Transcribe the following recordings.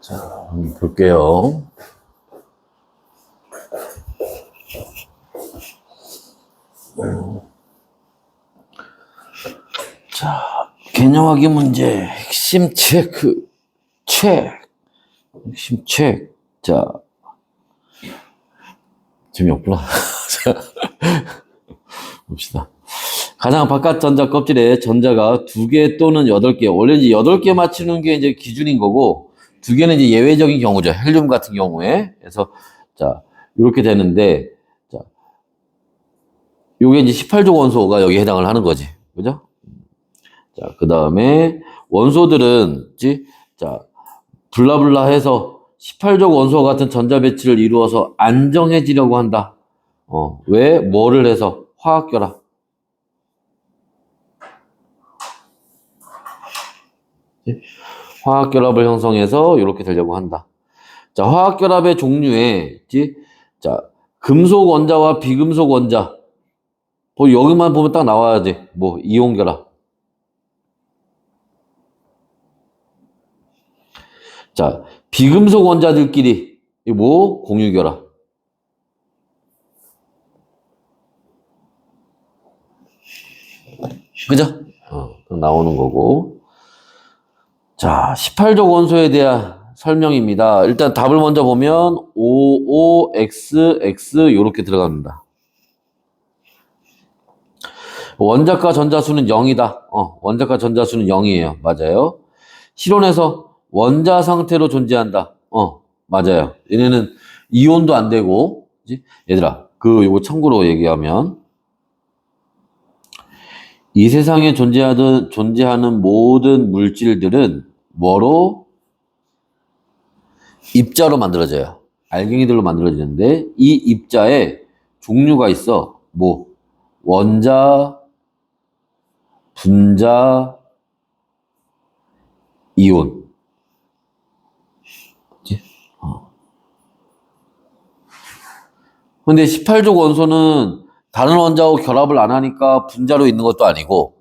자, 한번 볼게요. 자, 개념하기 문제, 핵심 체크, 핵심 체크. 자, 재미없구나. 자, 봅시다. 가장 바깥 전자 껍질에 전자가 2개 또는 8개. 원래 이제 8개 맞추는 게 이제 기준인 거고, 2개는 이제 예외적인 경우죠. 헬륨 같은 경우에. 그래서, 자, 이렇게 되는데, 자, 요게 이제 18족 원소가 여기에 해당을 하는 거지. 그죠? 자, 그 다음에 원소들은, 자, 블라블라 해서 18족 원소와 같은 전자 배치를 이루어서 안정해지려고 한다. 왜? 뭐를 해서? 화학결합. 화학결합을 형성해서 이렇게 되려고 한다. 자, 화학결합의 종류에, 자, 금속 원자와 비금속 원자. 여기만 보면 딱 나와야 돼. 뭐, 이온결합. 자, 비금속 원자들끼리, 뭐, 공유결합. 그죠? 나오는 거고. 자, 18족 원소에 대한 설명입니다. 일단 답을 먼저 보면 OOXX 요렇게 들어갑니다. 원자과 전자수는 0이다. 원자과 전자수는 0이에요. 맞아요. 실온에서 원자 상태로 존재한다. 맞아요. 얘네는 이온도 안 되고, 그치? 얘들아, 요거 참고로 얘기하면 이 세상에 존재하는 모든 물질들은 뭐로? 입자로 만들어져요. 알갱이들로 만들어지는데 이 입자에 종류가 있어. 뭐 원자, 분자, 이온. 근데 18족 원소는 다른 원자하고 결합을 안 하니까 분자로 있는 것도 아니고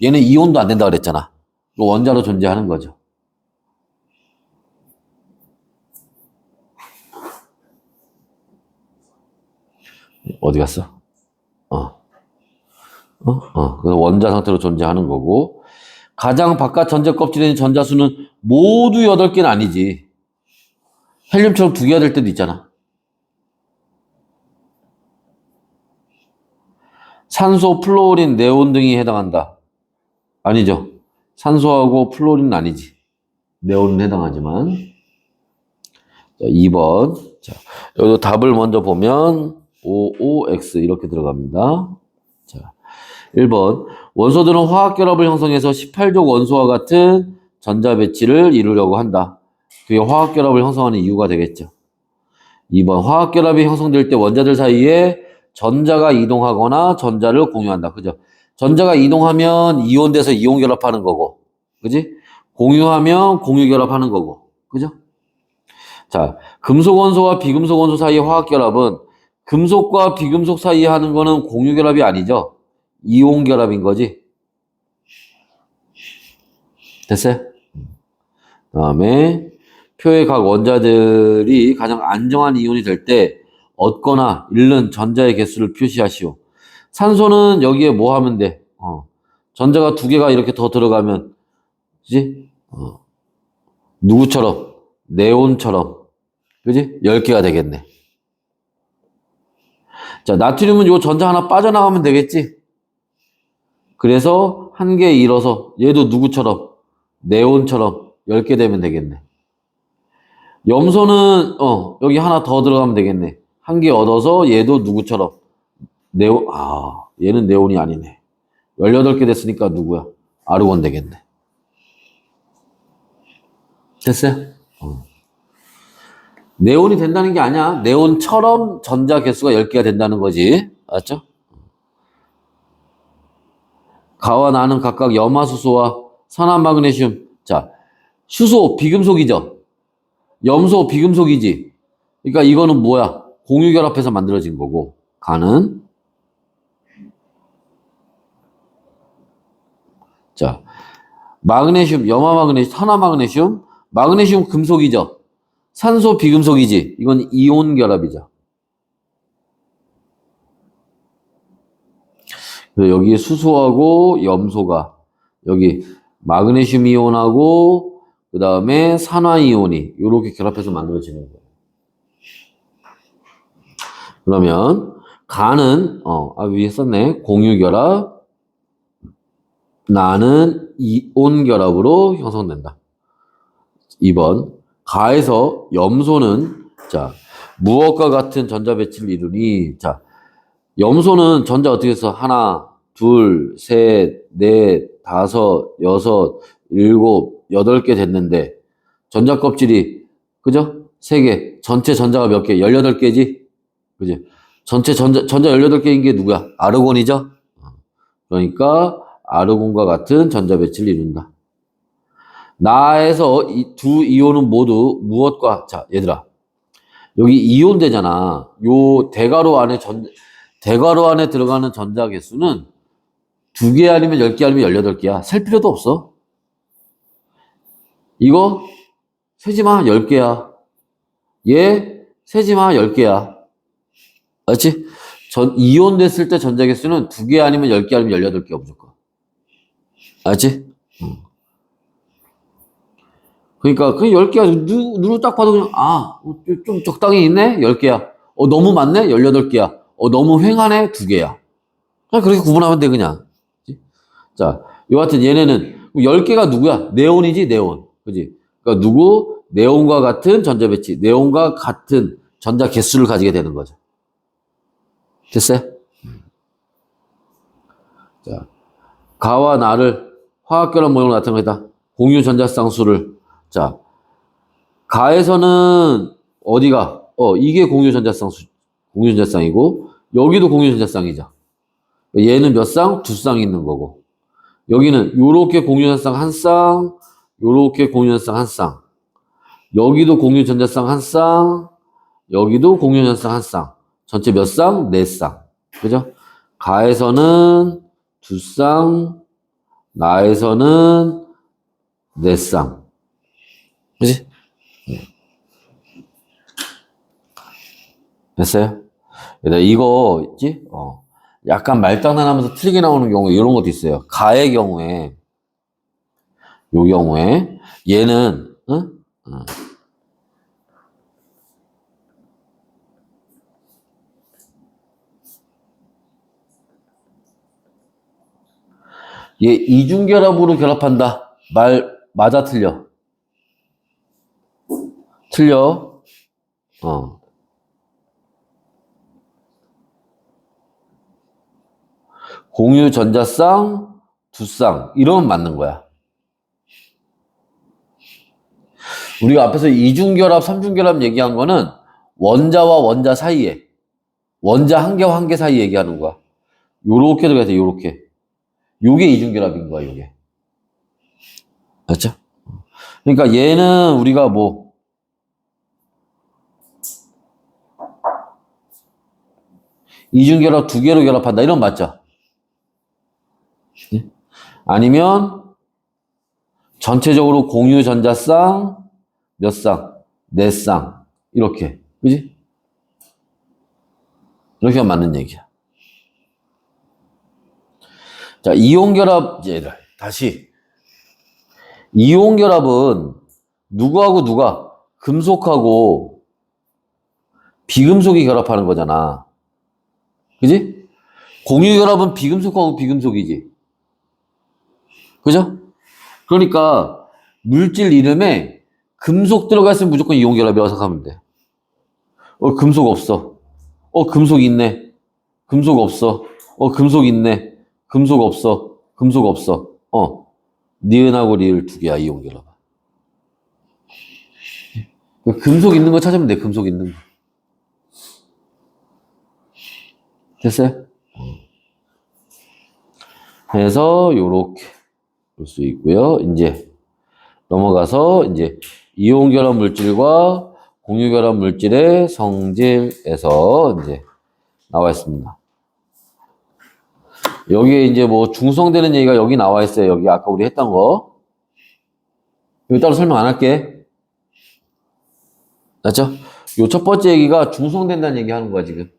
얘는 이온도 안 된다 그랬잖아. 원자로 존재하는 거죠. 어디 갔어? 그래서 원자 상태로 존재하는 거고, 가장 바깥 전자 껍질에 있는 전자수는 모두 8개는 아니지. 헬륨처럼 2개가 될 때도 있잖아. 산소, 플로린, 네온 등이 해당한다. 아니죠. 산소하고 플로린은 아니지. 네온은 해당하지만. 자, 2번. 자, 여기도 답을 먼저 보면 OOX 이렇게 들어갑니다. 자, 1번. 원소들은 화학결합을 형성해서 18족 원소와 같은 전자 배치를 이루려고 한다. 그게 화학결합을 형성하는 이유가 되겠죠. 2번. 화학결합이 형성될 때 원자들 사이에 전자가 이동하거나 전자를 공유한다. 그죠? 전자가 이동하면 이온돼서 이온결합하는 거고. 그지? 공유하면 공유결합하는 거고. 그죠? 자, 금속 원소와 비금속 원소 사이의 화학결합은 금속과 비금속 사이에 하는 거는 공유결합이 아니죠. 이온결합인 거지. 됐어요? 그 다음에 표의 각 원자들이 가장 안정한 이온이 될 때 얻거나 잃는 전자의 개수를 표시하시오. 산소는 여기에 뭐 하면 돼? 전자가 2개가 이렇게 더 들어가면, 그지? 누구처럼? 네온처럼. 그지? 10개가 되겠네. 자, 나트륨은 요 전자 하나 빠져나가면 되겠지? 그래서 1개 잃어서 얘도 누구처럼? 네온처럼 10개 되면 되겠네. 염소는 여기 하나 더 들어가면 되겠네. 1개 얻어서 얘도 누구처럼? 네온. 얘는 네온이 아니네. 18개 됐으니까 누구야? 아르곤 되겠네. 됐어요? 네온이 된다는 게 아니야. 네온처럼 전자 개수가 10개가 된다는 거지. 알았죠? 가와 나는 각각 염화수소와 산화마그네슘. 자, 수소 비금속이죠. 염소 비금속이지. 그러니까 이거는 뭐야? 공유결합해서 만들어진 거고, 가는. 자, 마그네슘, 염화마그네슘, 산화마그네슘. 마그네슘 금속이죠. 산소 비금속이지. 이건 이온 결합이죠. 그래서 여기 수소하고 염소가 여기 마그네슘 이온하고 그 다음에 산화 이온이 이렇게 결합해서 만들어지는 거예요. 그러면 가는 위에 썼네. 공유 결합, 나는 이온 결합으로 형성된다. 2번 가에서 염소는 자 무엇과 같은 전자 배치를 이루니 자 염소는 전자 어떻게 해서 하나, 둘, 셋, 넷, 다섯, 여섯, 일곱, 여덟 개 됐는데 전자 껍질이 그죠? 3개. 전체 전자가 몇 개? 18개지? 그지? 전체 전자 18개인 게 누구야? 아르곤이죠? 그러니까 아르곤과 같은 전자 배치를 이룬다. 나에서 이 두 이온은 모두 무엇과 자, 얘들아. 여기 이온 되잖아. 요 대괄호 안에 들어가는 전자 개수는 2개 아니면 10개 아니면 18개야. 셀 필요도 없어. 이거 세지 마, 10개야. 얘 세지 마, 10개야. 알지? 이온 됐을 때 전자 개수는 2개 아니면 10개 아니면 18개야, 무조건. 알지? 그러니까 그 10개야. 눈으로 딱 봐도 그냥 좀 적당히 있네? 10개야. 너무 많네? 18개야. 너무 휑하네? 2개야. 그냥 그렇게 구분하면 돼, 그냥. 자, 여하튼 얘네는 10개가 누구야? 네온이지, 네온. 그지? 그러니까 누구? 네온과 같은 전자 배치, 네온과 같은 전자 개수를 가지게 되는 거죠. 됐어요? 자, 가와 나를 화학결합 모형으로 나타낸 거다. 공유 전자쌍수를. 자, 가에서는 어디가? 이게 공유 전자쌍이고, 여기도 공유 전자쌍이죠. 얘는 몇 쌍? 2쌍 있는 거고. 여기는 요렇게 공유 전자쌍 한 쌍, 요렇게 공유 전자쌍 한 쌍. 여기도 공유 전자쌍 한 쌍, 여기도 공유 전자쌍 한 쌍. 전체 몇 쌍? 4쌍. 그죠? 가에서는 2쌍, 나에서는 4쌍. 그지? 됐어요? 이거 있지? 약간 말장난하면서 틀리게 나오는 경우 이런 것도 있어요. 가의 경우에 요 경우에 얘는 얘 이중결합으로 결합한다. 말 맞아 틀려? 틀려. 공유 전자쌍 2쌍 이러면 맞는 거야. 우리가 앞에서 이중결합, 삼중결합 얘기한 거는 원자와 원자 사이에 원자 한 개와 한 개 사이 얘기하는 거야. 요렇게 들어가야 돼, 요렇게. 요게 이중결합인 거야, 요게. 맞죠? 그러니까 얘는 우리가 이중결합 2개로 결합한다. 이런 거 맞죠? 아니면 전체적으로 공유 전자쌍 몇 쌍? 4쌍. 이렇게. 그지? 이렇게 하면 맞는 얘기야. 자, 이온결합, 얘들. 다시. 이온결합은 누구하고 누가? 금속하고 비금속이 결합하는 거잖아. 그지? 공유결합은 비금속하고 비금속이지. 그죠? 그러니까 물질 이름에 금속 들어가 있으면 무조건 이온결합이라고 생각하면 돼. 금속 없어. 금속 있네. 금속 없어. 금속 있네. 금속 없어. 금속 없어. 니은하고 리을 2개야, 이온결합. 금속 있는 거 찾으면 돼, 금속 있는 거. 됐어요? 해서 요렇게 볼 수 있고요. 이제 넘어가서 이제 이온결합 물질과 공유결합 물질의 성질에서 이제 나와 있습니다. 여기에 이제 중성되는 얘기가 여기 나와 있어요. 여기 아까 우리 했던 거. 여기 따로 설명 안 할게. 맞죠? 요 첫 번째 얘기가 중성된다는 얘기 하는 거야, 지금.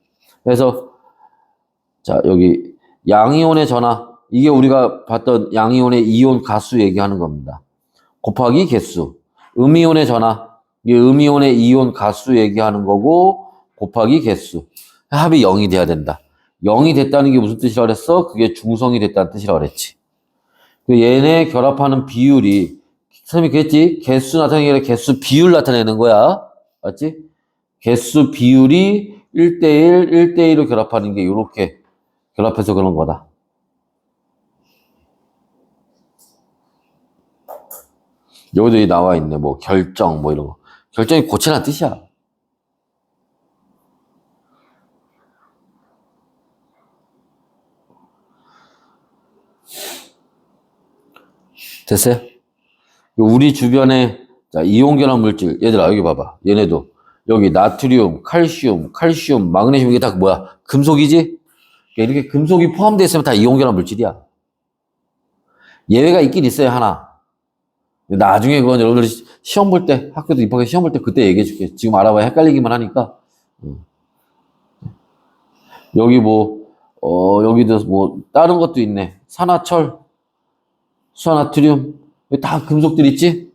그래서, 자, 여기, 양이온의 전하. 이게 우리가 봤던 양이온의 이온 가수 얘기하는 겁니다. 곱하기 개수. 음이온의 전하. 이게 음이온의 이온 가수 얘기하는 거고, 곱하기 개수. 합이 0이 돼야 된다. 0이 됐다는 게 무슨 뜻이라 그랬어? 그게 중성이 됐다는 뜻이라 그랬지. 얘네 결합하는 비율이, 선생님이 그랬지? 개수 나타내는 게 아니라 개수 비율 나타내는 거야. 맞지? 개수 비율이 1대1, 1대1로 결합하는 게 이렇게 결합해서 그런 거다. 여기도 나와 있네. 뭐 결정 뭐 이런 거. 결정이 고치라는 뜻이야. 됐어요? 우리 주변에 자, 이온결합 물질 얘들아 여기 봐봐. 얘네도 여기 나트륨, 칼슘, 마그네슘 이게 다 뭐야? 금속이지? 이렇게 금속이 포함되어 있으면 다 이온결합 물질이야. 예외가 있긴 있어요 하나. 나중에 그건 여러분들이 시험 볼 때, 학교도 입학해 시험 볼 때 그때 얘기해 줄게. 지금 알아봐야 헷갈리기만 하니까. 여기 뭐, 여기도 뭐, 다른 것도 있네. 산화철, 수화나트륨. 다 금속들 있지?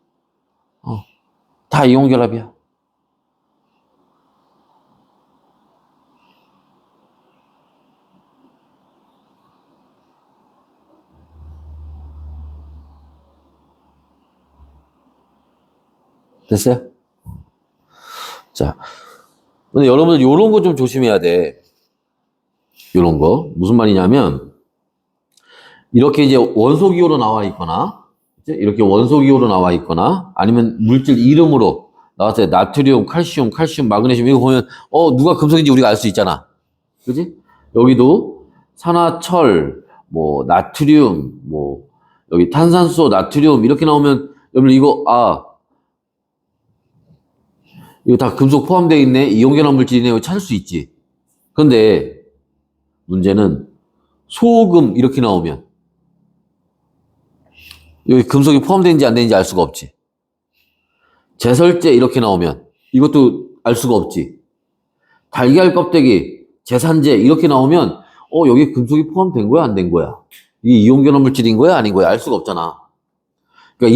다 이온 결합이야. 됐어요? 자. 근데 여러분들 요런 거 좀 조심해야 돼. 요런 거. 무슨 말이냐면, 이렇게 이제 원소기호로 나와 있거나, 이렇게 원소기호로 나와 있거나, 아니면 물질 이름으로 나왔어요. 나트륨, 칼슘, 마그네슘. 이거 보면, 누가 금속인지 우리가 알 수 있잖아. 그지? 여기도 산화철, 뭐, 나트륨, 뭐, 여기 탄산수, 나트륨, 이렇게 나오면, 여러분 이거, 이거 다 금속 포함되어 있네. 이온결합 물질이네. 이거 찾을 수 있지. 그런데 문제는 소금 이렇게 나오면 여기 금속이 포함되는지 안 되는지 알 수가 없지. 제설제 이렇게 나오면 이것도 알 수가 없지. 달걀 껍데기, 제산제 이렇게 나오면 여기 금속이 포함된 거야 안 된 거야? 이게 이온결합 물질인 거야 아닌 거야? 알 수가 없잖아. 그러니까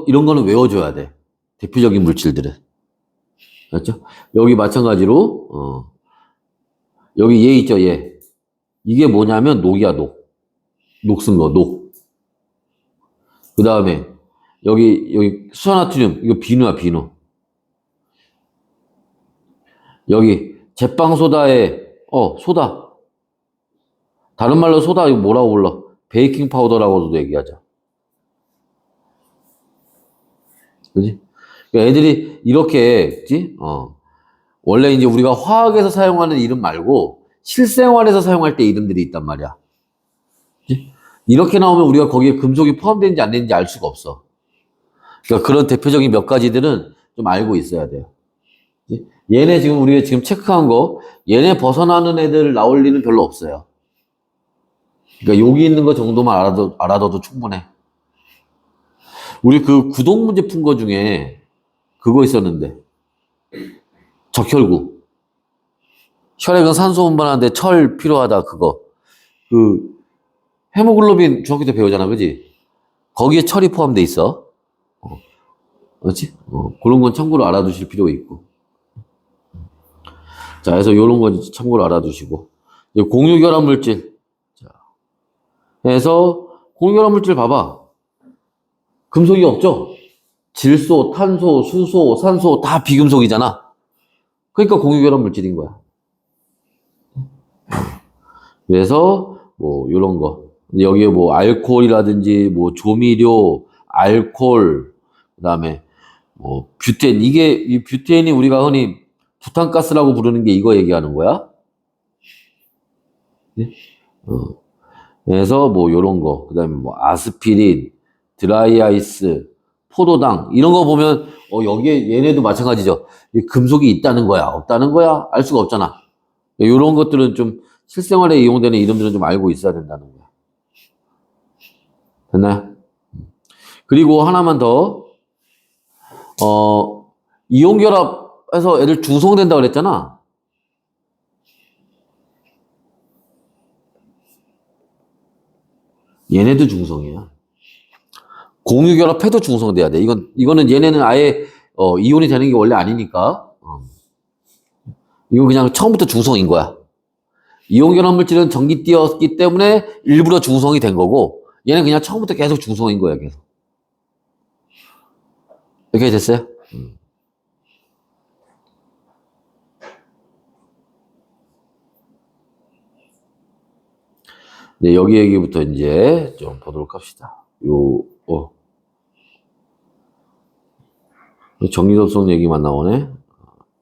이런 거는 외워줘야 돼. 대표적인 물질들은. 맞죠? 여기 마찬가지로 여기 얘 있죠 얘. 이게 뭐냐면 녹이야 녹. 녹 쓴 거 녹. 그 다음에 여기 수산나트륨 이거 비누야 비누. 여기 제빵소다에 소다. 다른 말로 소다 이거 뭐라고 불러? 베이킹 파우더라고도 얘기하자. 그지? 그러니까 애들이 이렇게 있지? 원래 이제 우리가 화학에서 사용하는 이름 말고 실생활에서 사용할 때 이름들이 있단 말이야. 그지? 이렇게 나오면 우리가 거기에 금속이 포함되는지 안 되는지 알 수가 없어. 그러니까 그런 대표적인 몇 가지들은 좀 알고 있어야 돼요. 그지? 얘네 지금 우리가 지금 체크한 거 얘네 벗어나는 애들 나올 일은 별로 없어요. 그러니까 여기 있는 거 정도만 알아둬도 충분해. 우리 그 구독 문제 푼 거 중에 그거 있었는데 적혈구. 혈액은 산소 운반하는데 철 필요하다 그거. 그 헤모글로빈 중학교 때 배우잖아, 그지? 거기에 철이 포함돼 있어. 그렇지? 그런 건 참고로 알아두실 필요가 있고. 자, 그래서 이런 건 참고로 알아두시고. 공유결합 물질. 자, 해서 공유결합 물질 봐봐. 금속이 없죠? 질소, 탄소, 수소, 산소 다 비금속이잖아. 그러니까 공유결합 물질인 거야. 그래서 뭐 이런 거. 여기에 뭐 알코올이라든지 뭐 조미료, 알코올, 그다음에 뭐 뷰텐 이게 이 뷰텐이 우리가 흔히 부탄가스라고 부르는 게 이거 얘기하는 거야. 네? 그래서 뭐 이런 거, 그다음에 뭐 아스피린, 드라이아이스, 포도당 이런 거 보면 여기에 얘네도 마찬가지죠. 금속이 있다는 거야, 없다는 거야, 알 수가 없잖아. 이런 것들은 좀 실생활에 이용되는 이름들은 좀 알고 있어야 된다는 거야. 됐나요? 그리고 하나만 더, 이온결합 결합해서 애들 중성된다 그랬잖아. 얘네도 중성이야. 공유결합해도 중성돼야 돼. 이거는 얘네는 아예 이온이 되는 게 원래 아니니까. 이거 그냥 처음부터 중성인 거야. 이온결합 물질은 전기 띄었기 때문에 일부러 중성이 된 거고, 얘는 그냥 처음부터 계속 중성인 거야, 계속. 이렇게 됐어요? 이제 여기 얘기부터 이제 좀 보도록 합시다. 정리도성 얘기만 나오네.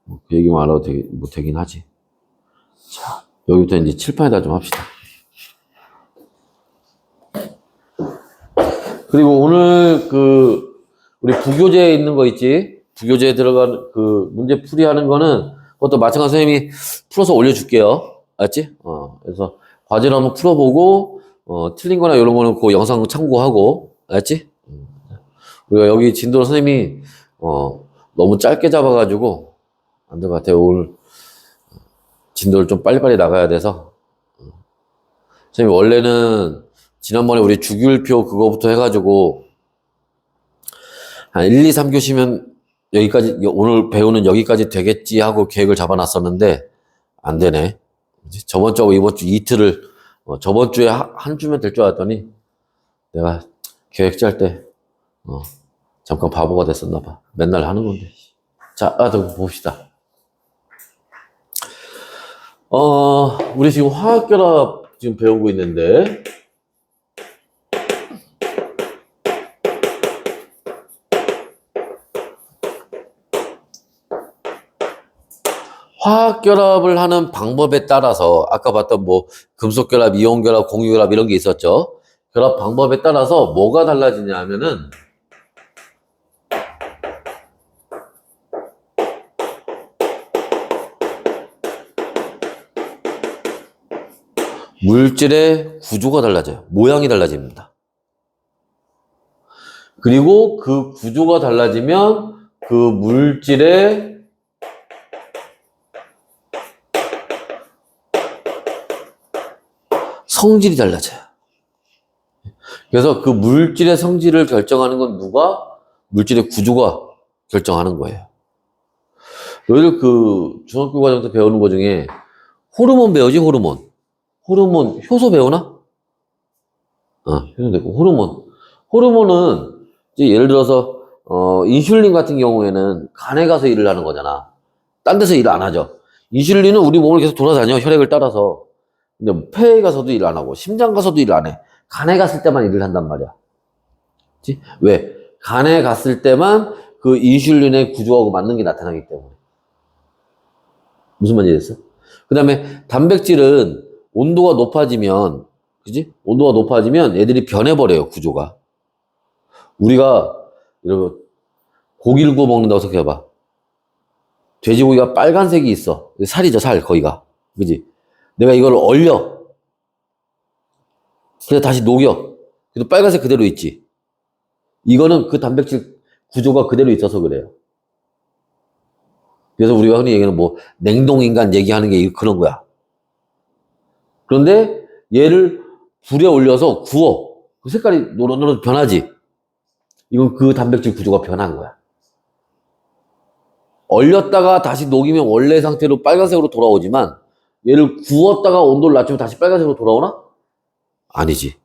그 얘기만 알아도 되긴 하지. 자, 여기부터 이제 칠판에다 좀 합시다. 그리고 오늘 우리 부교재에 있는 거 있지? 부교재에 들어간 문제 풀이하는 거는 그것도 마찬가지 선생님이 풀어서 올려줄게요. 알았지? 그래서 과제를 한번 풀어보고, 틀린 거나 이런 거는 그 영상 참고하고, 알았지? 우리가 여기 진도로 선생님이, 너무 짧게 잡아가지고, 안 될 것 같아요. 오늘 진도를 좀 빨리빨리 나가야 돼서. 선생님 원래는 지난번에 우리 주기율표 그거부터 해가지고, 한 1, 2, 3교시면 여기까지, 오늘 배우는 여기까지 되겠지 하고 계획을 잡아놨었는데, 안 되네. 저번 주하고 이번 주 이틀을, 저번 주에 한 주면 될 줄 알았더니, 내가 계획 짤 때, 잠깐 바보가 됐었나 봐. 맨날 하는 건데. 자, 더 봅시다. 우리 지금 화학결합 지금 배우고 있는데, 화학결합을 하는 방법에 따라서 아까 봤던 뭐 금속결합, 이온결합, 공유결합 이런 게 있었죠. 결합 방법에 따라서 뭐가 달라지냐 하면은 물질의 구조가 달라져요. 모양이 달라집니다. 그리고 그 구조가 달라지면 그 물질의 성질이 달라져요. 그래서 그 물질의 성질을 결정하는 건 누가? 물질의 구조가 결정하는 거예요. 너희들 중학교 과정 때 배우는 거 중에 호르몬 배우지, 호르몬. 호르몬, 효소 배우나? 효소 되고, 호르몬. 호르몬은, 이제 예를 들어서, 인슐린 같은 경우에는 간에 가서 일을 하는 거잖아. 딴 데서 일 안 하죠. 인슐린은 우리 몸을 계속 돌아다녀, 혈액을 따라서. 근데 폐에 가서도 일 안 하고, 심장 가서도 일 안 해. 간에 갔을 때만 일을 한단 말이야. 그치? 왜? 간에 갔을 때만 그 인슐린의 구조하고 맞는 게 나타나기 때문에. 무슨 말인지 됐어? 그 다음에 단백질은 온도가 높아지면, 그지? 온도가 높아지면 애들이 변해버려요, 구조가. 우리가, 이런 고기를 구워 먹는다고 생각해봐. 돼지고기가 빨간색이 있어. 살이죠, 살, 거기가. 그지? 내가 이걸 얼려. 그래서 다시 녹여. 그래도 빨간색 그대로 있지. 이거는 그 단백질 구조가 그대로 있어서 그래요. 그래서 우리가 흔히 얘기하는 뭐, 냉동인간 얘기하는 게 그런 거야. 그런데 얘를 불에 올려서 구워. 그 색깔이 노릇노릇 변하지. 이건 그 단백질 구조가 변한 거야. 얼렸다가 다시 녹이면 원래 상태로 빨간색으로 돌아오지만 얘를 구웠다가 온도를 낮추면 다시 빨간색으로 돌아오나? 아니지.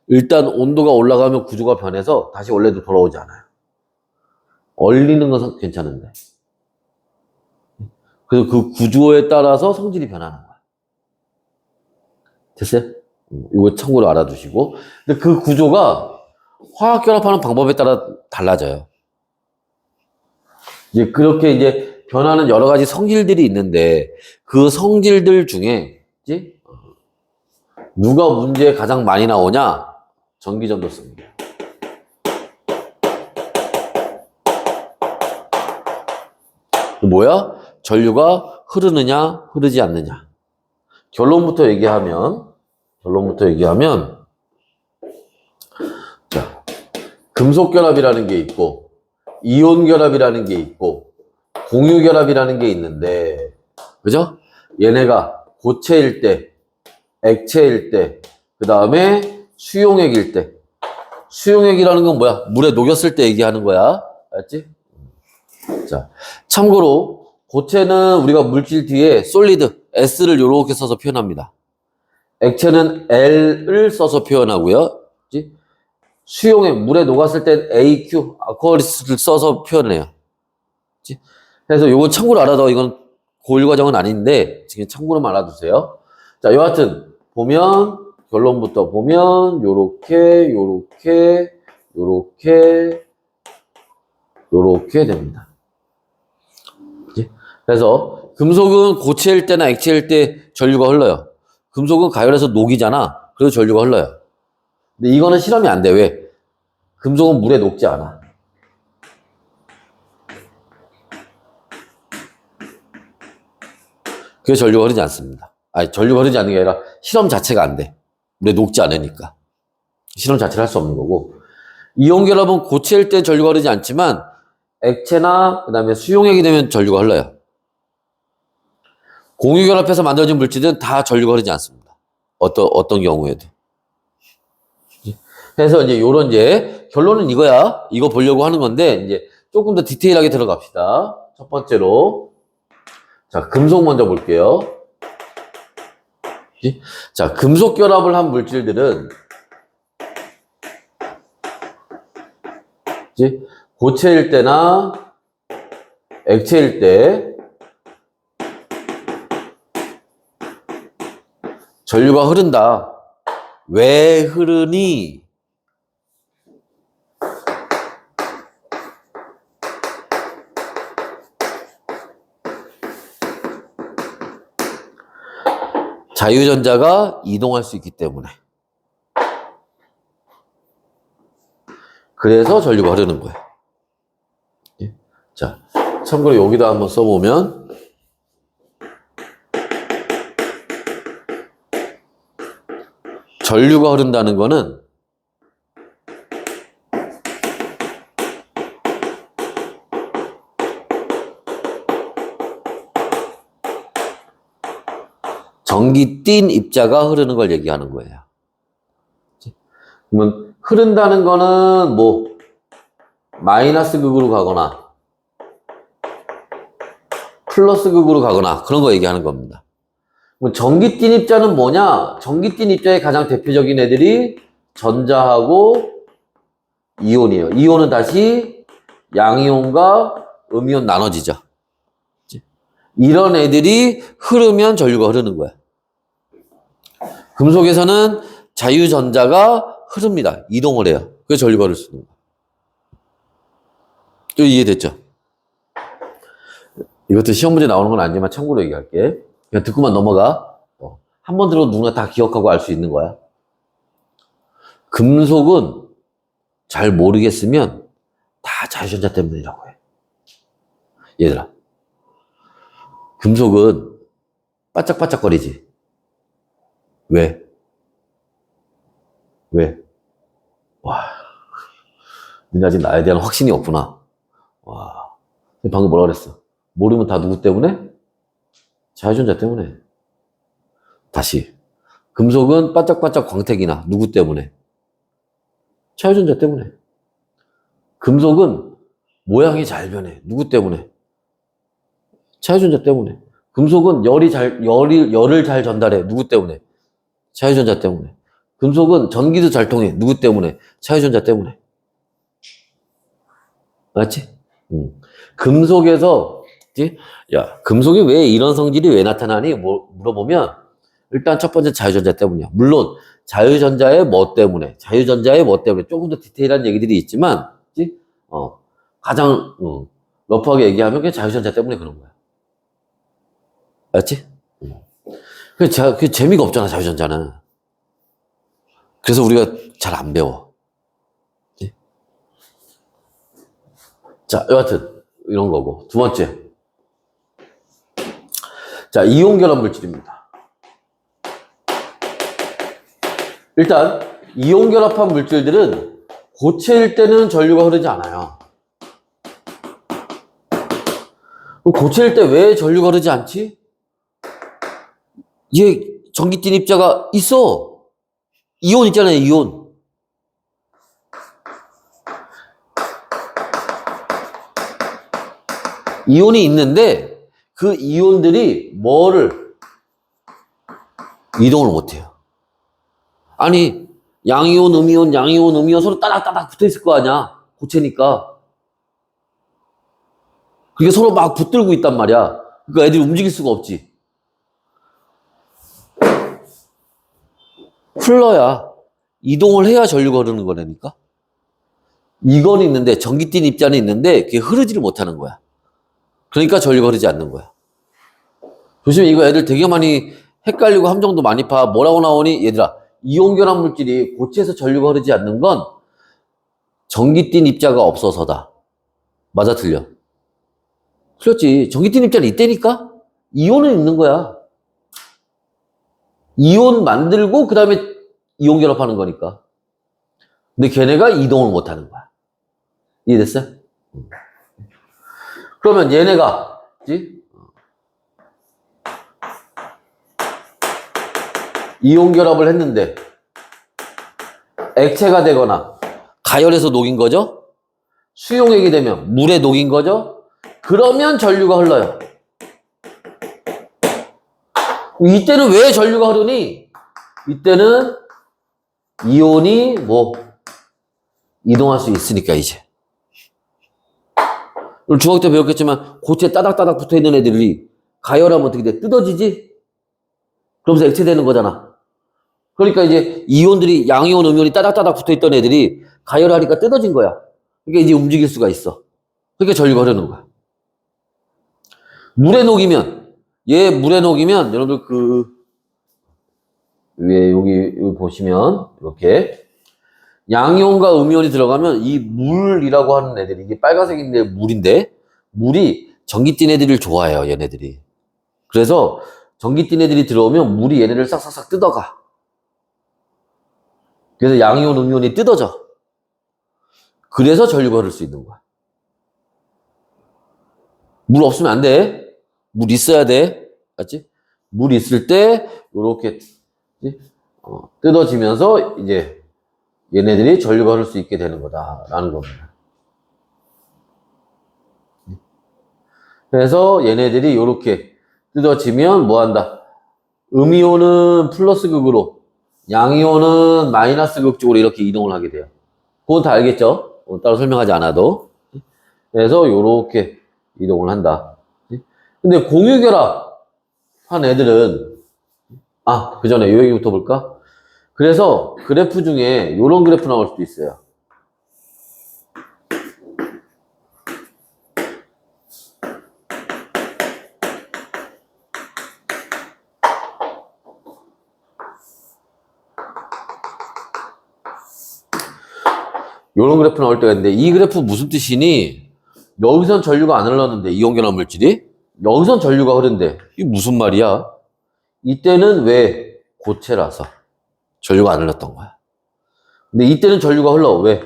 일단 온도가 올라가면 구조가 변해서 다시 원래도 돌아오지 않아요. 얼리는 건 괜찮은데. 그래서 그 구조에 따라서 성질이 변하는 거야. 됐어요? 이거 참고로 알아두시고. 근데 그 구조가 화학결합하는 방법에 따라 달라져요. 이제 그렇게 이제 변하는 여러 가지 성질들이 있는데 그 성질들 중에 이제 누가 문제에 가장 많이 나오냐? 전기전도성입니다. 뭐야? 전류가 흐르느냐, 흐르지 않느냐. 결론부터 얘기하면 자, 금속결합이라는 게 있고 이온결합이라는 게 있고 공유결합이라는 게 있는데, 그죠? 얘네가 고체일 때, 액체일 때, 그 다음에 수용액일 때. 수용액이라는 건 뭐야? 물에 녹였을 때 얘기하는 거야. 알았지? 자, 참고로 고체는 우리가 물질 뒤에 솔리드 S를 이렇게 써서 표현합니다. 액체는 L을 써서 표현하고요. 그치? 수용액, 물에 녹았을 땐 AQ, 아쿠아리스를 써서 표현해요. 그치? 그래서 요거 참고로 알아둬. 이건 고1 과정은 아닌데 지금 참고로만 알아두세요. 자, 여하튼 보면 결론부터 보면 요렇게 됩니다. 그치? 그래서 금속은 고체일 때나 액체일 때 전류가 흘러요. 금속은 가열해서 녹이잖아. 그래서 전류가 흘러요. 근데 이거는 실험이 안 돼. 왜? 금속은 물에 녹지 않아. 그래서 전류가 흐르지 않습니다. 아니, 전류가 흐르지 않는 게 아니라 실험 자체가 안 돼. 물에 녹지 않으니까. 실험 자체를 할 수 없는 거고. 이온결합은 고체일 때 전류가 흐르지 않지만 액체나 그 다음에 수용액이 되면 전류가 흘러요. 공유결합해서 만들어진 물질은 다 전류가 흐르지 않습니다. 어떤 경우에도. 그래서 요런 결론은 이거야. 이거 보려고 하는 건데, 조금 더 디테일하게 들어갑시다. 첫 번째로. 자, 금속 먼저 볼게요. 자, 금속 결합을 한 물질들은, 고체일 때나 액체일 때, 전류가 흐른다. 왜 흐르니? 자유전자가 이동할 수 있기 때문에. 그래서 전류가 흐르는 거예요. 자, 참고로 여기다 한번 써보면 전류가 흐른다는 거는 전기 띤 입자가 흐르는 걸 얘기하는 거예요. 그러면 흐른다는 거는 뭐 마이너스 극으로 가거나 플러스 극으로 가거나 그런 거 얘기하는 겁니다. 전기 띤 입자는 뭐냐? 전기 띤 입자의 가장 대표적인 애들이 전자하고 이온이에요. 이온은 다시 양이온과 음이온 나눠지죠. 이런 애들이 흐르면 전류가 흐르는 거야. 금속에서는 자유전자가 흐릅니다. 이동을 해요. 그래서 전류가 흐를 수 있는 거야. 또 이해됐죠? 이것도 시험 문제 나오는 건 아니지만 참고로 얘기할게. 그냥 듣고만 넘어가. 한 번 들어도 누구나 다 기억하고 알 수 있는 거야. 금속은 잘 모르겠으면 다 자유전자 때문이라고 해. 얘들아. 금속은 바짝바짝거리지. 왜? 와, 너네 아직 나에 대한 확신이 없구나. 와, 방금 뭐라 그랬어? 모르면 다 누구 때문에? 자유전자 때문에. 다시. 금속은 바짝바짝 광택이나 누구 때문에? 자유전자 때문에. 금속은 모양이 잘 변해. 누구 때문에? 자유전자 때문에. 금속은 열을 잘 전달해. 누구 때문에? 자유전자 때문에. 금속은 전기도 잘 통해. 누구 때문에? 자유전자 때문에. 맞지? 금속에서, 야, 금속이 왜 이런 성질이 왜 나타나니? 물어보면, 일단 첫 번째 자유전자 때문이야. 물론, 자유전자의 뭐 때문에, 조금 더 디테일한 얘기들이 있지만, 가장, 러프하게 얘기하면 그냥 자유전자 때문에 그런 거야. 알았지? 그게 재미가 없잖아, 자유전자는. 그래서 우리가 잘 안 배워. 자, 여하튼, 이런 거고. 두 번째. 자, 이온결합 물질입니다. 일단, 이온결합한 물질들은 고체일 때는 전류가 흐르지 않아요. 그럼 고체일 때 왜 전류가 흐르지 않지? 얘 전기 띤 입자가 있어. 이온 있잖아요, 이온. 이온이 있는데 그 이온들이 뭐를 이동을 못해요. 아니 양이온, 음이온, 양이온, 음이온 서로 따닥따닥 붙어 있을 거 아니야. 고체니까. 그게 서로 막 붙들고 있단 말이야. 그러니까 애들이 움직일 수가 없지. 흘러야 이동을 해야 전류가 흐르는 거라니까. 이건 있는데 전기 띤 입자는 있는데 그게 흐르지를 못하는 거야. 그러니까 전류가 흐르지 않는 거야. 조심해. 이거 애들 되게 많이 헷갈리고 함정도 많이 파. 뭐라고 나오니? 얘들아, 이온 결합 물질이 고체에서 전류가 흐르지 않는 건 전기 띤 입자가 없어서다. 맞아, 틀려? 틀렸지. 전기 띤 입자는 있다니까? 이온은 있는 거야. 이온 만들고 그 다음에 이온 결합하는 거니까. 근데 걔네가 이동을 못 하는 거야. 이해됐어요? 그러면 얘네가, 그치? 이온 결합을 했는데 액체가 되거나 가열해서 녹인 거죠? 수용액이 되면 물에 녹인 거죠? 그러면 전류가 흘러요. 이때는 왜 전류가 흐르니? 이때는 이온이 뭐 이동할 수 있으니까 이제. 중학교 때 배웠겠지만 고체에 따닥따닥 붙어있는 애들이 가열하면 어떻게 돼? 뜯어지지? 그러면서 액체 되는 거잖아. 그러니까 이제 이온들이 양이온, 음이온이 따닥따닥 붙어있던 애들이 가열하니까 뜯어진 거야. 그러니까 이제 움직일 수가 있어. 그러니까 전류가 흐르는 거야. 물에 녹이면, 얘 물에 녹이면 여러분들 그 위에 여기 보시면 이렇게 양이온과 음이온이 들어가면 이 물이라고 하는 애들이, 이게 빨간색인데 물인데, 물이 전기 띤 애들을 좋아해요, 얘네들이. 그래서 전기 띤 애들이 들어오면 물이 얘네를 싹싹싹 뜯어가. 그래서 양이온, 음이온이 뜯어져. 그래서 전류가 흐를 수 있는 거야. 물 없으면 안 돼. 물 있어야 돼. 맞지? 물 있을 때 이렇게 뜯어지면서 이제 얘네들이 전류가 흐를 수 있게 되는 거다라는 겁니다. 그래서 얘네들이 이렇게 뜯어지면 뭐 한다? 음이온은 플러스 극으로, 양이온은 마이너스 극 쪽으로 이렇게 이동을 하게 돼요. 그건 다 알겠죠? 따로 설명하지 않아도. 그래서 이렇게 이동을 한다. 근데 공유결합 한 애들은, 그 전에 요 얘기부터 볼까? 그래서 그래프 중에 이런 그래프 나올 수도 있어요. 이런 그래프 나올 때가 있는데, 이 그래프 무슨 뜻이니? 여기선 전류가 안 흘렀는데, 이온결합 물질이 여기선 전류가 흐른대. 이게 무슨 말이야? 이때는 왜? 고체라서 전류가 안 흘렀던 거야. 근데 이때는 전류가 흘러. 왜?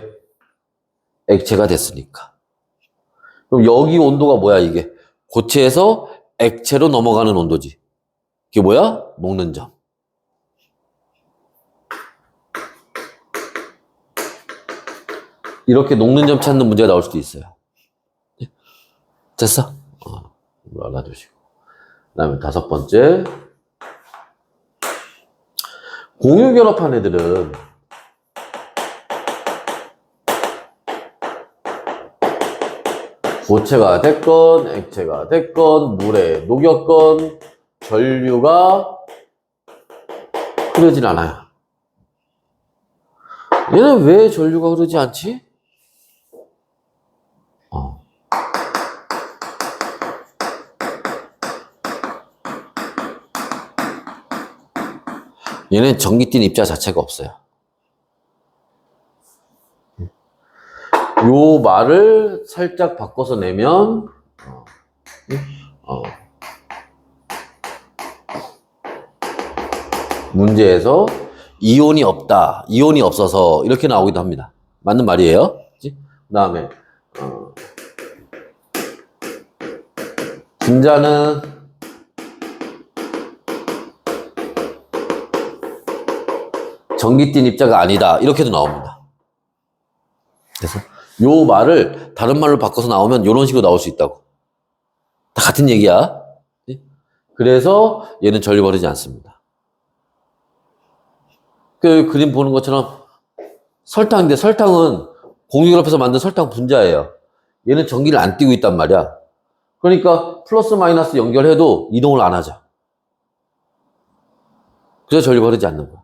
액체가 됐으니까. 그럼 여기 온도가 뭐야, 이게? 고체에서 액체로 넘어가는 온도지. 이게 뭐야? 녹는 점. 이렇게 녹는 점 찾는 문제가 나올 수도 있어요. 됐어? 이거 알아두시고. 그 다음에 5번째. 공유결합한 애들은 고체가 됐건 액체가 됐건 물에 녹였건 전류가 흐르진 않아요. 얘는 왜 전류가 흐르지 않지? 얘는 전기 띤 입자 자체가 없어요. 요 말을 살짝 바꿔서 내면 문제에서 이온이 없다, 이온이 없어서 이렇게 나오기도 합니다. 맞는 말이에요. 그 다음에 분자는 전기띤 입자가 아니다. 이렇게도 나옵니다. 그래서 요 말을 다른 말로 바꿔서 나오면 이런 식으로 나올 수 있다고. 다 같은 얘기야. 그래서 얘는 전류 거르지 않습니다. 그 그림 보는 것처럼 설탕인데 설탕은 공유결합해서 만든 설탕 분자예요. 얘는 전기를 안 띠고 있단 말이야. 그러니까 플러스 마이너스 연결해도 이동을 안 하죠. 그래서 전류 거르지 않는 거야.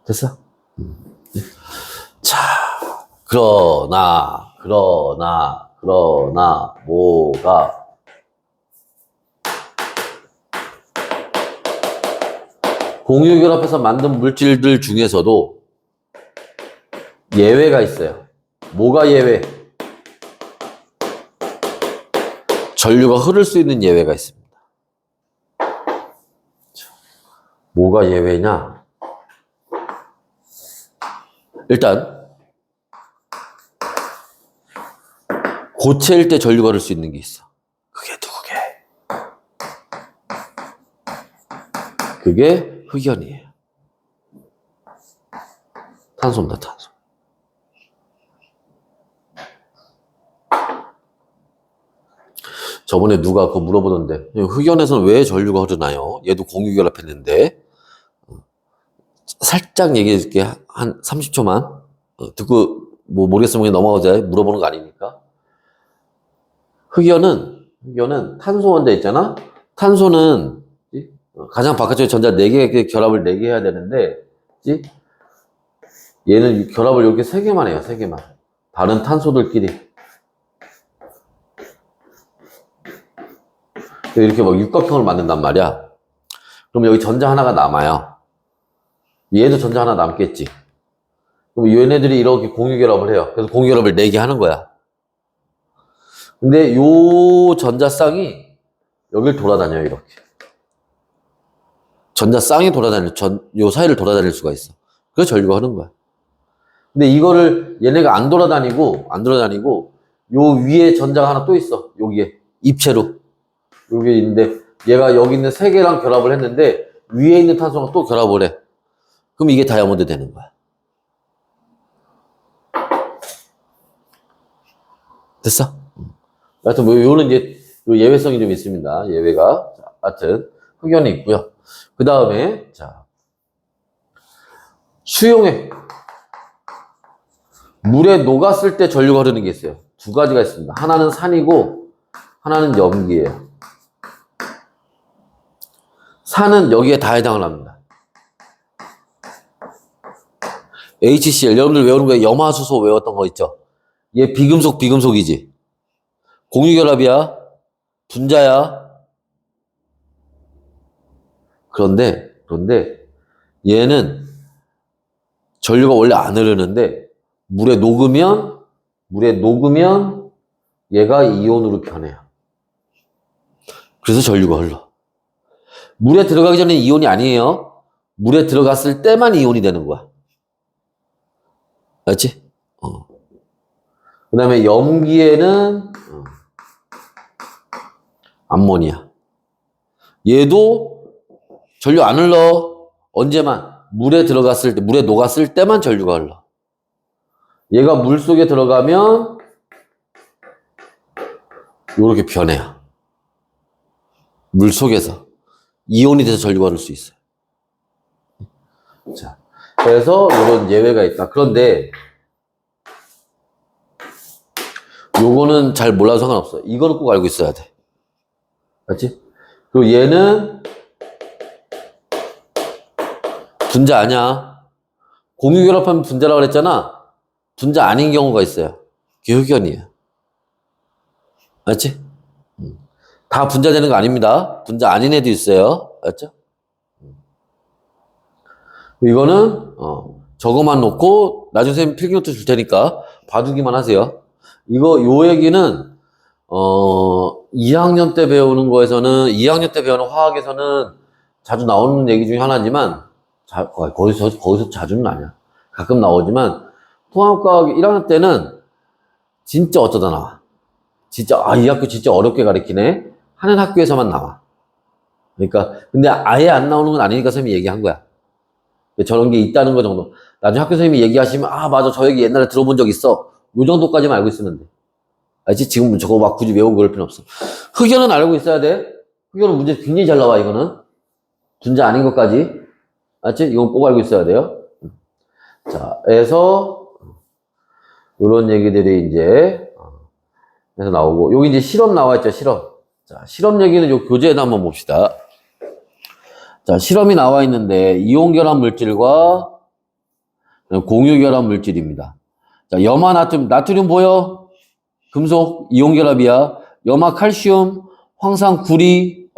됐어? 자, 그러나 뭐가 공유결합해서 만든 물질들 중에서도 예외가 있어요. 뭐가 예외? 전류가 흐를 수 있는 예외가 있습니다. 뭐가 예외냐? 일단 고체일 때 전류가 흐를 수 있는 게 있어. 그게 누구게? 그게 흑연이에요. 탄소입니다, 탄소. 저번에 누가 그거 물어보던데, 흑연에서는 왜 전류가 흐르나요? 얘도 공유결합했는데. 살짝 얘기해 줄게. 한 30초만. 듣고, 뭐, 모르겠으면 그냥 넘어가자. 물어보는 거 아니니까. 흑연은 탄소 원자 있잖아? 탄소는, 가장 바깥쪽에 전자 4개, 결합을 4개 해야 되는데, 얘는 결합을 이렇게 3개만 해요, 3개만. 다른 탄소들끼리. 이렇게 막 육각형을 만든단 말이야. 그럼 여기 전자 하나가 남아요. 얘도 전자 하나 남겠지. 그럼 얘네들이 이렇게 공유결합을 해요. 그래서 공유결합을 4개 하는 거야. 근데 요 전자쌍이 여길 돌아다녀요, 이렇게. 전자쌍이 요 사이를 돌아다닐 수가 있어. 그래서 전류가 흐르는 거야. 근데 이거를 얘네가 안 돌아다니고, 요 위에 전자가 하나 또 있어. 여기에. 입체로. 여기 있는데, 얘가 여기 있는 3개랑 결합을 했는데, 위에 있는 탄소가 또 결합을 해. 그럼 이게 다이아몬드 되는 거야. 됐어? 하여튼 뭐, 요는 이제, 요 예외성이 좀 있습니다. 예외가. 자, 하여튼, 흑연이 있고요. 그 다음에, 자, 수용액. 물에 녹았을 때 전류가 흐르는 게 있어요. 2가지가 있습니다. 하나는 산이고, 하나는 염기예요. 산은 여기에 다 해당을 합니다. HCl, 여러분들 외우는 거에 염화수소 외웠던 거 있죠? 얘 비금속이지? 공유결합이야? 분자야? 그런데 얘는 전류가 원래 안 흐르는데 물에 녹으면 얘가 이온으로 변해요. 그래서 전류가 흘러. 물에 들어가기 전에 이온이 아니에요. 물에 들어갔을 때만 이온이 되는 거야. 알지? 그 다음에 염기에는 암모니아. 얘도 전류 안 흘러. 언제만? 물에 녹았을 때만 전류가 흘러. 얘가 물 속에 들어가면 요렇게 변해요. 물 속에서. 이온이 돼서 전류가 흐를 수 있어요. 자, 그래서 이런 예외가 있다. 그런데 요거는 잘 몰라도 상관없어. 이거는 꼭 알고 있어야 돼. 맞지? 그리고 얘는 분자 아니야. 공유결합하면 분자라고 그랬잖아. 분자 아닌 경우가 있어요. 그게 흑연이에요. 맞지? 다 분자 되는 거 아닙니다. 분자 아닌 애도 있어요. 알았죠? 이거는 저거만 놓고 나중에 선생님 필기노트 줄 테니까 봐두기만 하세요. 요 얘기는 2학년 때 배우는 거에서는 2학년 때 배우는 화학에서는 자주 나오는 얘기 중에 하나지만 거기서 자주는 아니야. 가끔 나오지만 통합과학 1학년 때는 진짜 어쩌다 나와. 진짜, 이 학교 진짜 어렵게 가르치네? 하는 학교에서만 나와. 그러니까, 근데 아예 안 나오는 건 아니니까 선생님이 얘기한 거야. 저런 게 있다는 거 정도. 나중에 학교 선생님이 얘기하시면, 맞아. 저 얘기 옛날에 들어본 적 있어. 요 정도까지만 알고 있으면 돼. 알지? 지금 저거 막 굳이 외우고 그럴 필요 없어. 흑연은 알고 있어야 돼. 흑연은 문제 굉장히 잘 나와, 이거는. 분자 아닌 것까지. 알지? 이건 꼭 알고 있어야 돼요. 자, 그래서, 요런 얘기들이 이제, 해서 나오고, 여기 이제 실험 나와 있죠, 실험. 자, 실험 얘기는 요 교재에다 한번 봅시다. 자, 실험이 나와 있는데, 이온결합 물질과 공유결합 물질입니다. 자, 염화 나트륨, 나트륨 보여? 금속, 이온결합이야. 염화 칼슘, 황산 구리,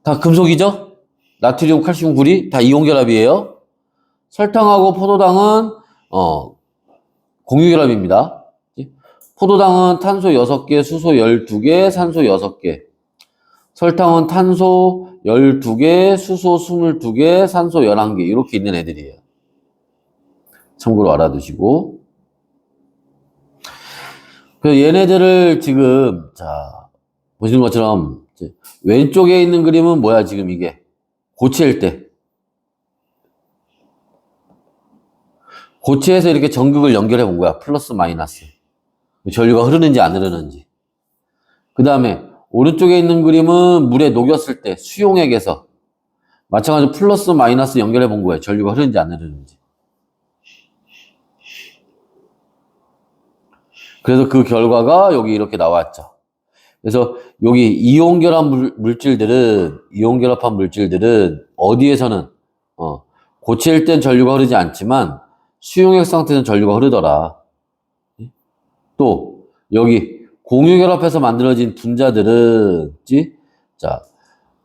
다 금속이죠? 나트륨, 칼슘, 구리, 다 이온결합이에요. 설탕하고 포도당은, 공유결합입니다. 포도당은 탄소 6개, 수소 12개, 산소 6개. 설탕은 탄소 12개, 수소 22개, 산소 11개. 이렇게 있는 애들이에요. 참고로 알아두시고. 그래서 얘네들을 지금, 자, 보시는 것처럼, 왼쪽에 있는 그림은 뭐야, 지금 이게? 고체일 때. 고체에서 이렇게 전극을 연결해 본 거야. 플러스, 마이너스. 전류가 흐르는지 안 흐르는지. 그 다음에, 오른쪽에 있는 그림은 물에 녹였을 때, 수용액에서. 마찬가지로 플러스, 마이너스 연결해 본 거예요. 전류가 흐르는지 안 흐르는지. 그래서 그 결과가 여기 이렇게 나왔죠. 그래서 여기 이온결합한 물질들은 어디에서는, 고체일 땐 전류가 흐르지 않지만 수용액 상태는 전류가 흐르더라. 또, 여기 공유결합해서 만들어진 분자들은, 자,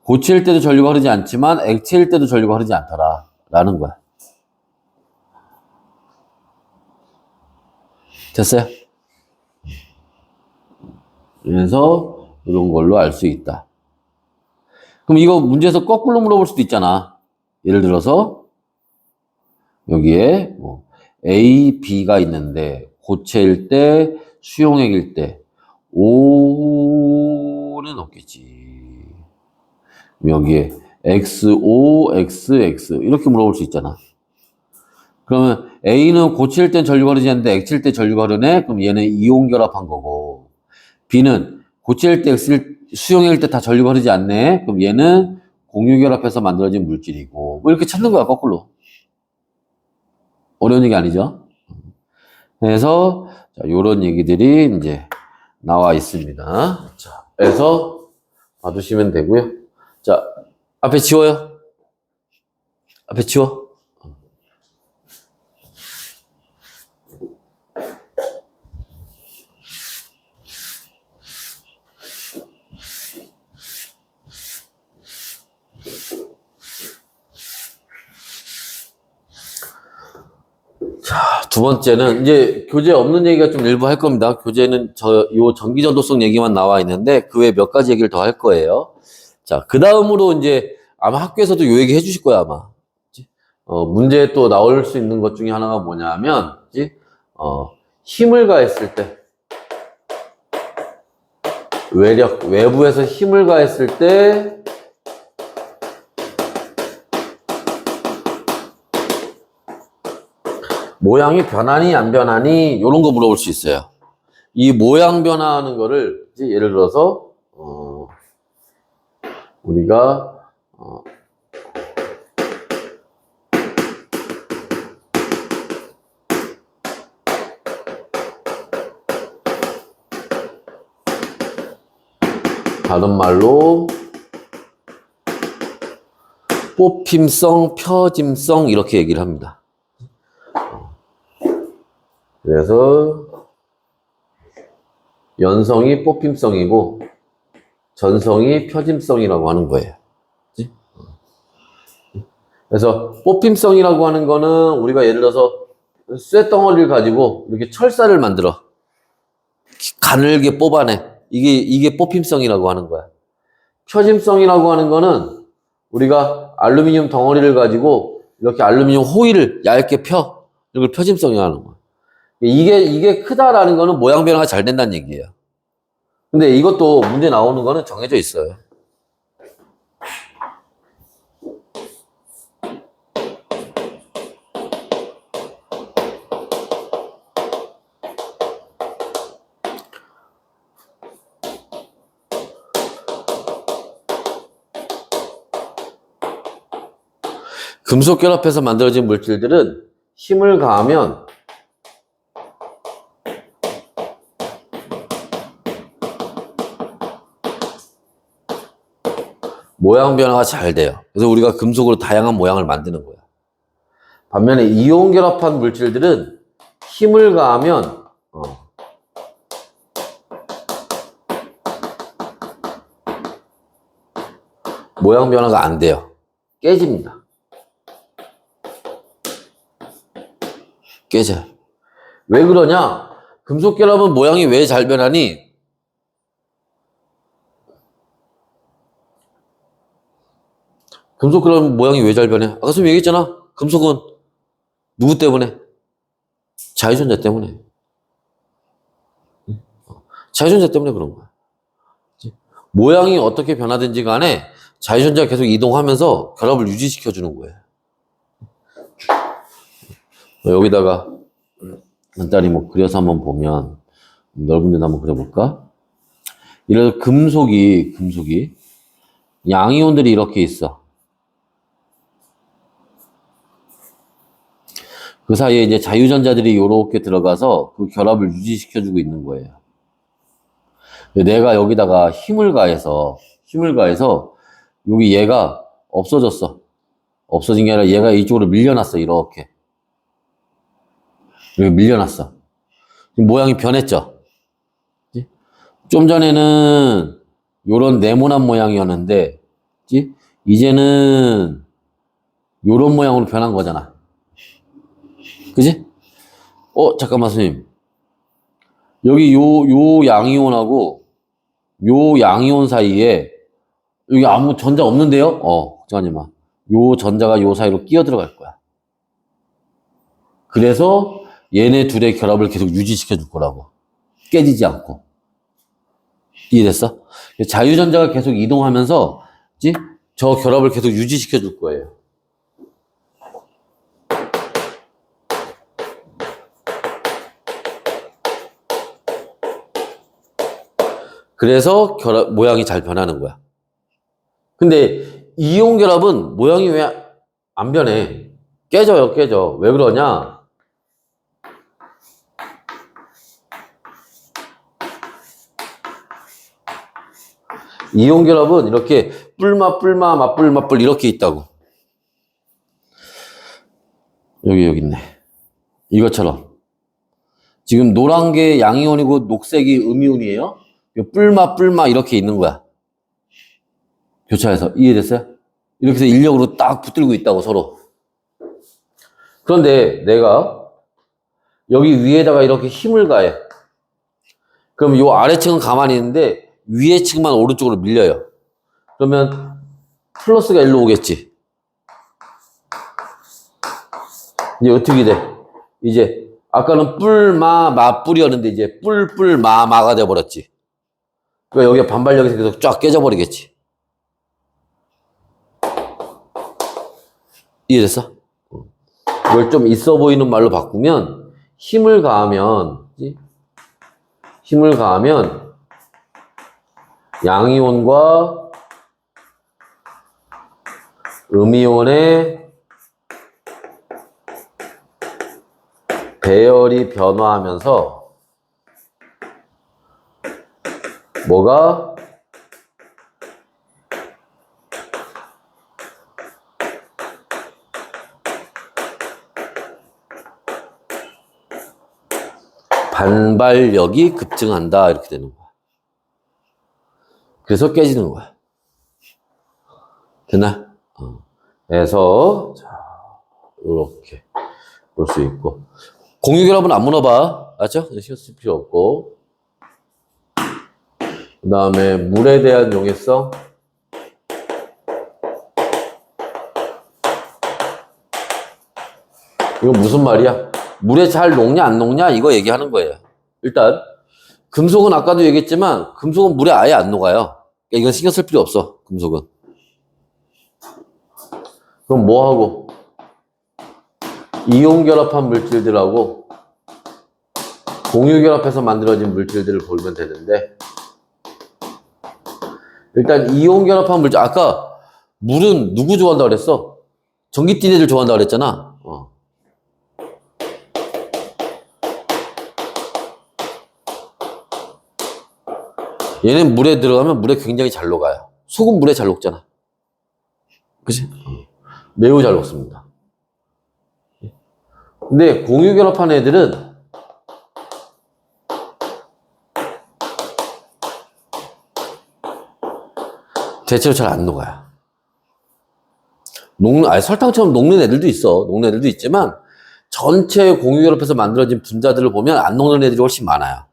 고체일 때도 전류가 흐르지 않지만 액체일 때도 전류가 흐르지 않더라. 라는 거야. 됐어요? 그래서 이런 걸로 알 수 있다. 그럼 이거 문제에서 거꾸로 물어볼 수도 있잖아. 예를 들어서 여기에 뭐 A, B가 있는데 고체일 때, 수용액일 때 O는 없겠지. 여기에 XO, XX 이렇게 물어볼 수 있잖아. 그러면 A는 고체일 땐 전류가 흐르지 않는데 액체일 때 전류가 흐르네? 그럼 얘는 이온 결합한 거고, B는 고체일 때, 수용일 때 다 전류가 흐르지 않네? 그럼 얘는 공유결합해서 만들어진 물질이고, 뭐 이렇게 찾는 거야, 거꾸로. 어려운 얘기 아니죠? 그래서, 자, 요런 얘기들이 이제 나와 있습니다. 자, 그래서 봐두시면 되고요. 자, 앞에 지워요. 앞에 지워. 두 번째는 이제 교재 없는 얘기가 좀 일부 할 겁니다. 교재는 요 전기전도성 얘기만 나와 있는데 그 외에 몇 가지 얘기를 더 할 거예요. 자, 그 다음으로 이제 아마 학교에서도 요 얘기 해주실 거야, 아마. 문제에 또 나올 수 있는 것 중에 하나가 뭐냐면, 힘을 가했을 때, 외부에서 힘을 가했을 때, 모양이 변하니 안 변하니 이런 거 물어볼 수 있어요. 이 모양 변화하는 거를 예를 들어서 우리가 다른 말로 뽑힘성, 펴짐성 이렇게 얘기를 합니다. 그래서 연성이 뽑힘성이고 전성이 펴짐성이라고 하는 거예요. 그래서 뽑힘성이라고 하는 거는 우리가 예를 들어서 쇠덩어리를 가지고 이렇게 철사를 만들어 가늘게 뽑아내. 이게 뽑힘성이라고 하는 거야. 펴짐성이라고 하는 거는 우리가 알루미늄 덩어리를 가지고 이렇게 알루미늄 호일을 얇게 펴. 이걸 펴짐성이라고 하는 거야. 이게 크다라는 거는 모양 변화가 잘 된다는 얘기예요. 근데 이것도 문제 나오는 거는 정해져 있어요. 금속 결합해서 만들어진 물질들은 힘을 가하면 모양 변화가 잘 돼요. 그래서 우리가 금속으로 다양한 모양을 만드는 거야. 반면에 이온 결합한 물질들은 힘을 가하면 모양 변화가 안 돼요. 깨집니다. 깨져요. 왜 그러냐? 금속 결합은 모양이 왜 잘 변하니? 금속 결합은 모양이 왜 잘 변해? 아까 좀 얘기했잖아. 금속은 누구 때문에? 자유전자 때문에. 자유전자 때문에 그런 거야. 모양이 어떻게 변하든지 간에 자유전자가 계속 이동하면서 결합을 유지시켜주는 거예요. 여기다가 간단히 뭐 그려서 한번 보면 넓은 데도 한번 그려볼까? 이래서 금속이 양이온들이 이렇게 있어. 그 사이에 이제 자유전자들이 이렇게 들어가서 그 결합을 유지시켜주고 있는 거예요. 내가 여기다가 힘을 가해서 여기 얘가 없어졌어. 없어진 게 아니라 얘가 이쪽으로 밀려났어. 이렇게. 여기 밀려났어. 모양이 변했죠. 좀 전에는 요런 네모난 모양이었는데 이제는 요런 모양으로 변한 거잖아. 그지? 잠깐만 선생님. 여기 요 양이온하고 요 양이온 사이에 여기 아무 전자 없는데요? 걱정하지 마. 요 전자가 요 사이로 끼어 들어갈 거야. 그래서 얘네 둘의 결합을 계속 유지시켜 줄 거라고. 깨지지 않고. 이해됐어? 자유전자가 계속 이동하면서 저 결합을 계속 유지시켜 줄 거예요. 그래서 결합 모양이 잘 변하는 거야. 근데 이온 결합은 모양이 왜 안 변해? 깨져요, 깨져. 왜 그러냐? 이온 결합은 이렇게 뿔마 맞불 이렇게 있다고. 여기 있네. 이것처럼. 지금 노란 게 양이온이고 녹색이 음이온이에요. 뿔마 이렇게 있는 거야. 교차해서. 이해됐어요? 이렇게 해서 인력으로 딱 붙들고 있다고 서로. 그런데 내가 여기 위에다가 이렇게 힘을 가해. 그럼 요 아래층은 가만히 있는데 위에 층만 오른쪽으로 밀려요. 그러면 플러스가 일로 오겠지. 이제 어떻게 돼? 이제 아까는 맞불이었는데 이제 마가 돼버렸지. 그러니까 여기에 반발력이 생겨서 쫙 깨져버리겠지. 이해됐어? 이걸 좀 있어 보이는 말로 바꾸면 힘을 가하면 양이온과 음이온의 배열이 변화하면서 뭐가 반발력이 급증한다 이렇게 되는 거야. 그래서 깨지는 거야. 됐나? 그래서 자, 이렇게 볼 수 있고 공유결합은 안 물어봐. 알죠? 신경 쓸 필요 없고. 그 다음에 물에 대한 용해성. 이거 무슨 말이야? 물에 잘 녹냐 안 녹냐 이거 얘기하는 거예요. 일단 금속은 아까도 얘기했지만 금속은 물에 아예 안 녹아요. 그러니까 이건 신경 쓸 필요 없어. 금속은. 그럼 뭐하고? 이온 결합한 물질들하고 공유 결합해서 만들어진 물질들을 보면 되는데, 일단 이온 결합한 물질, 아까 물은 누구 좋아한다 그랬어? 전기띠 애들 좋아한다 그랬잖아. 얘는 물에 들어가면 물에 굉장히 잘 녹아요. 소금 물에 잘 녹잖아. 그치? 매우 잘 녹습니다. 근데 공유 결합한 애들은 대체로 잘 안 녹아요. 설탕처럼 녹는 애들도 있어. 녹는 애들도 있지만 전체 공유 결합해서 만들어진 분자들을 보면 안 녹는 애들이 훨씬 많아요.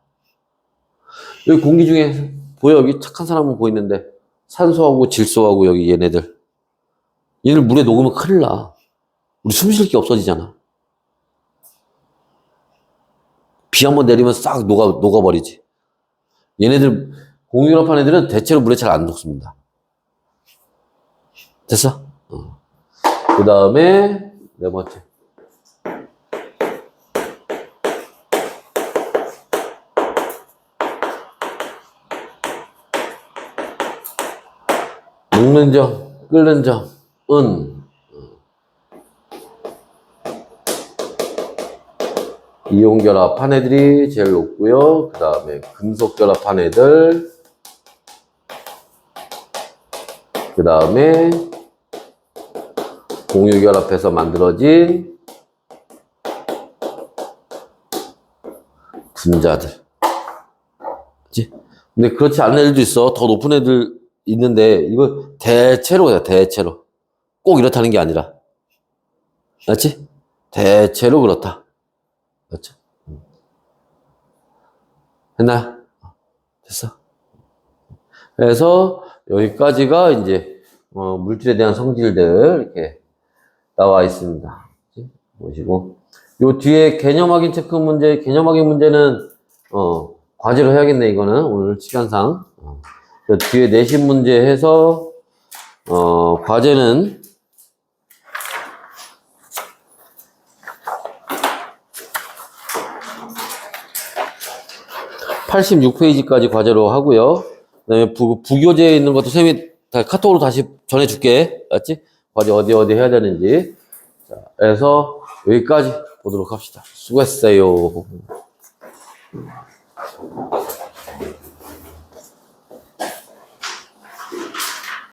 여기 공기 중에 보여? 여기 착한 사람은 보이는데 산소하고 질소하고 여기 얘네들 물에 녹으면 큰일 나. 우리 숨 쉴 게 없어지잖아. 비 한번 내리면 싹 녹아버리지. 얘네들 공유 결합한 애들은 대체로 물에 잘 안 녹습니다. 됐어? 그 다음에 네 번째. 녹는 점, 끓는 점은 이온 결합한 애들이 제일 높고요. 그 다음에 금속 결합한 애들, 그 다음에 공유 결합해서 만들어진 분자들. 그치? 근데 그렇지 않은 애들도 있어. 더 높은 애들 있는데, 이거 대체로 그래, 대체로. 꼭 이렇다는 게 아니라. 맞지? 대체로 그렇다. 맞죠? 했나? 됐어? 그래서 여기까지가 이제 물질에 대한 성질들 이렇게 나와 있습니다. 보시고 요 뒤에 개념 확인 체크 문제, 개념 확인 문제는 과제로 해야겠네. 이거는 오늘 시간상 그 뒤에 내신 문제 해서 과제는 86페이지까지 과제로 하고요. 그다음에 부교재에 있는 것도 쌤이 다 카톡으로 다시 전해줄게. 알았지? 과제 어디 해야 되는지. 자, 그래서 여기까지 보도록 합시다. 수고했어요.